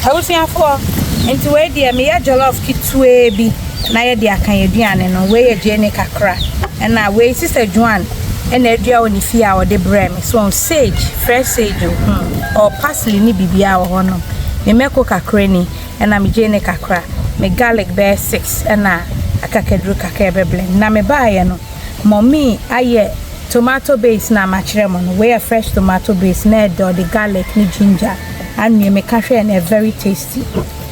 Awusiafo enti we dia me ya jollof kitwe bi na ye dia kan aduane no we ye jene kakra na we sister Joan na adua woni fi a wode bre me so sage fresh sage or parsley ni bibia wo hono me meko kakra ni na me jene kakra me garlic bear 6 na akakedru kakra blend na me baaye no mommy aye tomato base na machire mo no we fresh tomato base na do the garlic ni ginger and me kahwe na very tasty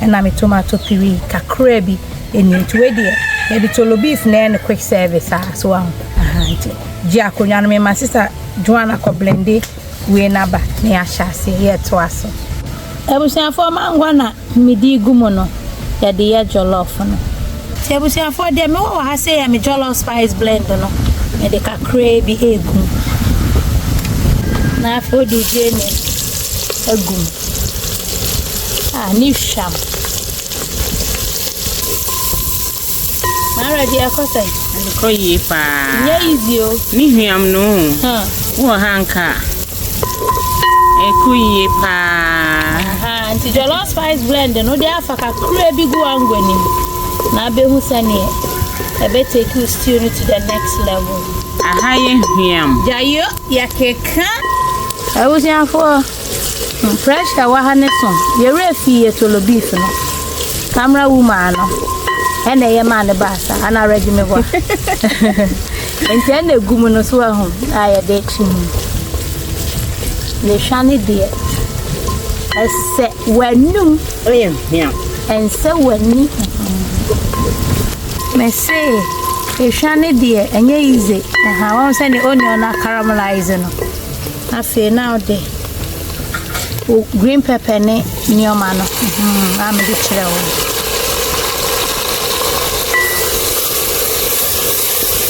na me tomato puree kakra bi eni to we dey e be Toolo beef na quick service so nti ji akonya no me my sister Joanna ko blende we na ba na ya hyase ye to aso ebusiafo mangwa na midi gumo no ya de ya jollof no ti ebusiafo de me wo ha say ya me jollof spice blend no me de kakra bi egu na afo di jene egu ni sham Mara dia kosa ko yi pa nya izio ni hwiam no wo hanka e ku yi pa anti jollof spice blend no dia afaka kure bi gu angwani na behu sane e be take you stew to the next level ye hwiam jayo ya keka awusiafo fresh wa haneson ye refi ye Toolo beef no camera woman no ene ye man basa ana ready me bo enti ene gumu no so ahom aye de chimu le shani de ese wanu yeah ense wani me say e shani de enye easy won say ni onion na caramelize no afi now de green pepper ne nyoma no am de kire wo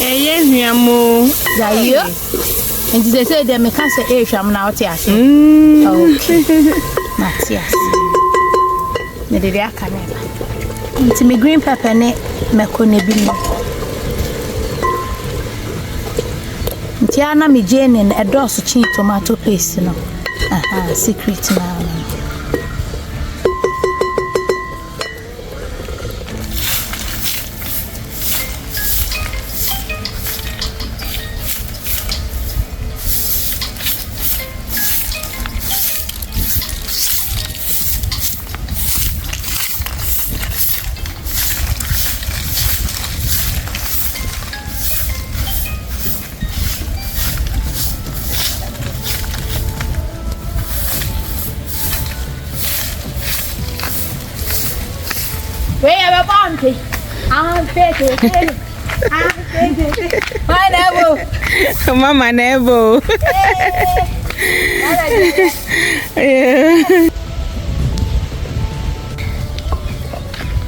ye hwiamo jayo enti they say they make us hwam na oti ase okay Matias ne de aka ne ba enti me green pepper ne meko ne bi no enti ana me jene ne edoso chin tomato paste no secret na we have a bounty. I'm taking my never. Mama never.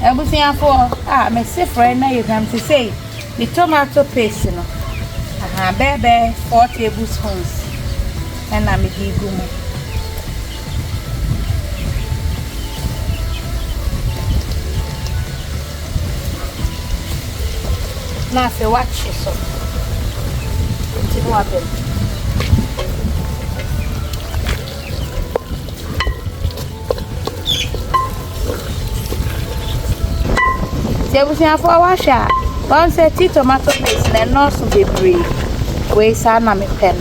Ebusiafo me say friend na you come to say the tomato paste no bebe 4 tablespoons and I'm gumu na fe watch so continue happen se ebusiafo washa one say tomato paste na no so bebre we sa na me pen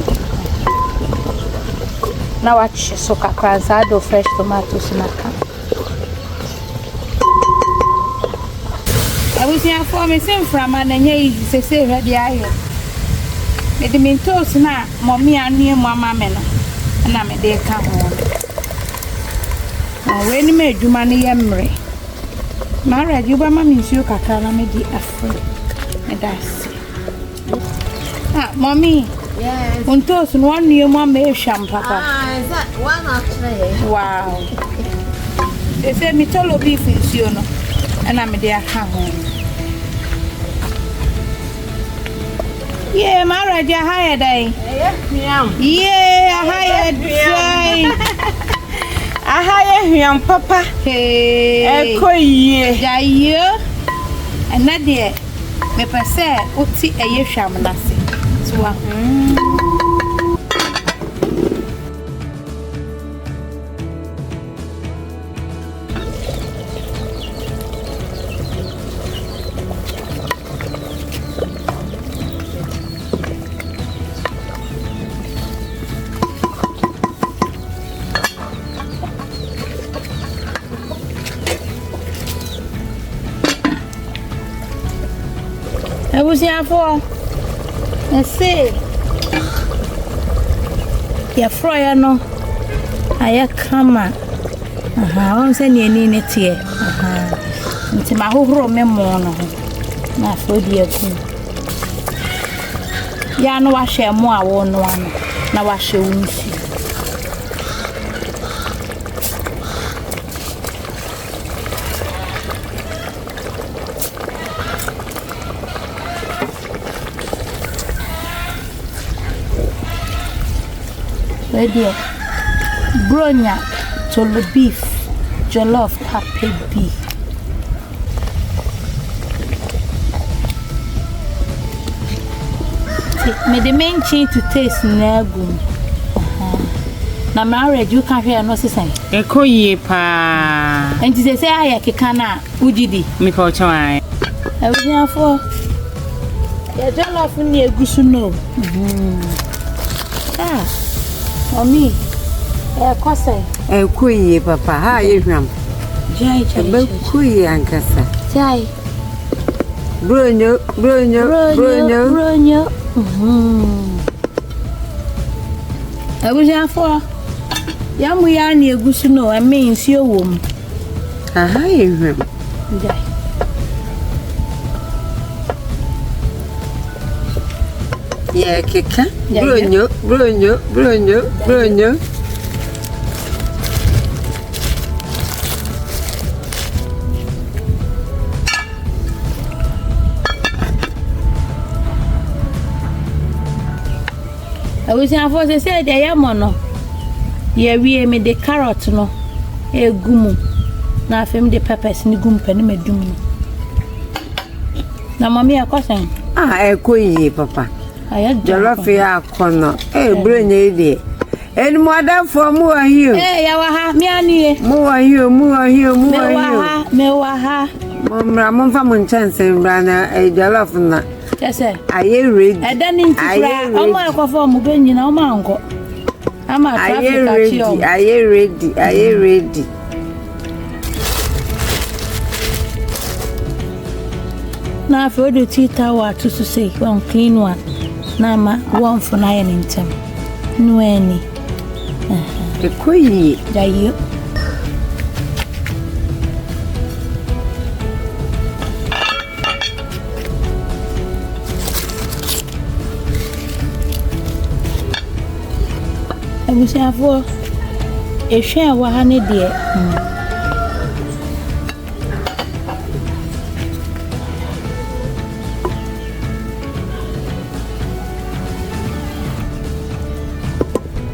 na watch so kakra sa do fresh tomatoes na ka ebusiafo me sem frama na nya easy se ready ayo me de mentos na mommy anu emu ama me no na me de ka ho we ni me adwuma ne yemre Mara, you buy my monsieur kakala me di afro. Me das. Mommy. Yes. Untos one new mom me sham papa. Is that one or three? Wow. They say me Toolo beef is you know. And I'm there home. Yeah, Mara, you hired day. Yeah, hired day. Hwiam papa ekoyie jayo enade me pese oti hwam nase so Ebusiafo. I say. Ya froya no. Aya kama. On se ni tie. Nti ma hohoro memo no. Na afodi aku. Ya no wa hwe mo a wo no ano. Na wa hwe wonsi. Ready? Bronya, Toolo beef, jollof, happy beef. Me the main thing to taste nagu. Na ma ready you can hear no say. Ekoye pa. And you say I keka na ujidi. Me pa ocha. Ebusiafo. Ya jollof ni egusu no. Mommy, kwase. Kuyi papa, ha yehwam. Jai. Kuyi ankasa. Jai. Bronyo. Ebusiafo. Ya mu ya na egusu no, eme nsi owom. Aha yehwam. Jai. Yeah, keka. Bronyo. Ebusiafo say dey yamono. Ye wie me de carrot no. Egumu. Na afem de peppers ni gum pani medum no. Na mami akosen. Kuyi papa. Jollof ya kono. Bronyo ide. En modern for mu wa hiyo. Ya wa ha, mi anie. Mu wa hiyo. Me wa ha. Momra momfa mon chance mbra na jollof na. Yes. Aye ready. Edani ntifra. Omo ekofo mu be nyina omo ango. Ama traffic achi. Aye ready. Na for the tita wa to say one clean one. Na ma one for na yen intem. No any. Kuyi. Dayo. Ebusiafo. Ehwe wa ha ne de.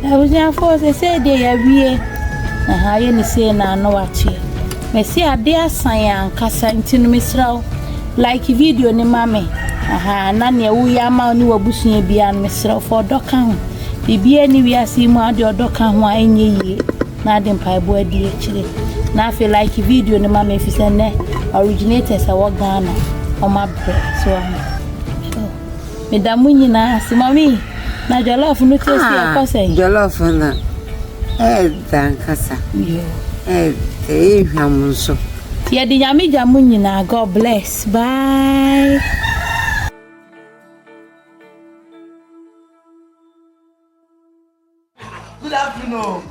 Ebusiafo say de ya wie. Aha ye ni say na no wachi. Me see ade asan ya nkasa ntinu misraw. Like video ni mame. Aha na ne wu ya ma ni wabusun bia no misraw for doka ho. Bibia ni wi asi mu ade odoka ho enye yie. Na ade mpaebo adi ekire. Na fe like video ni mame fi se ne originators a wo Ghana. O ma bre so. Me da mu nyina asi mami. Na jollof no taste ya kwase. Jollof na. Dankasa. Hwam so. Ye di nyame jamu nyina. God bless. Bye. Good afternoon.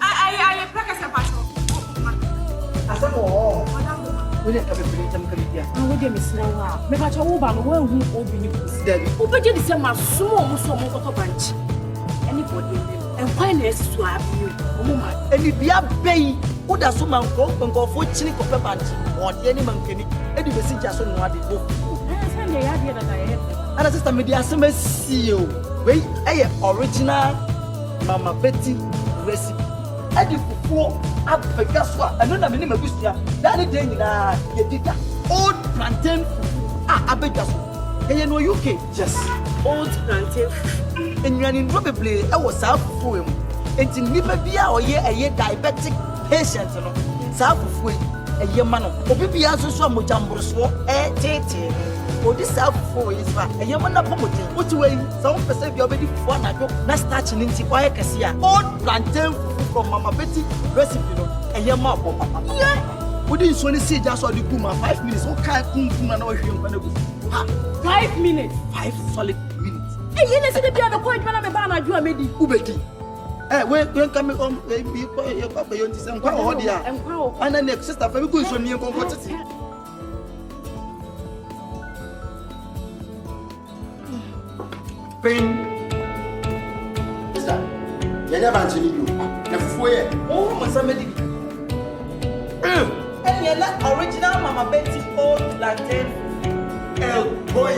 I practice a patch. Asamo. Wele ka be pele jam ka bia. We dey miss now. Me patch wo ba no we hu obi ni kusi. Dabi. Wo be je di se ma so mo koto banchi. Anybody and why na esu abi o ma. Eni bia bei. Wo da so man ko fo chini ko pe banchi. O de ni man kani. Edi be si ja so no ade go. Say ya dia da ya. Ana sister me dia asema si o. We original Mama Betty recipe. Edi fufuo abega so a eno na me ni magusia. Da ni dey nyina ye dida. Old plantain fufu abega so. Ye no UK. Yes. Old plantain. Enwani ndo beble e wo saa fufu em. Enti nipa bia oye diabetic patient no. Saa fufu eye ma no. Obi bia so mojambroso tete. Odi saa fufu is fa eye ma na pomote. Oti we some person bia obedi fufu na jo na starch ni nti oye kese a. Old plantain fufu from Mama Betty recipe no. Eye ma bo papa. We didn't so see just all the kuma 5 minutes. What kind of kuma no him when go? 5 minutes. 5 solid minutes. Hey, you listen to the other point when I'm a banana you are made. Ubeti. Eh, when come on be your papa you say kwa ho dia. And then next sister for go so me comfort. Pain. Sister. Yenya banchi ni bio. Na fufu ye. Oh, masamedi. And you're not original Mama Betty old plantain. El boy.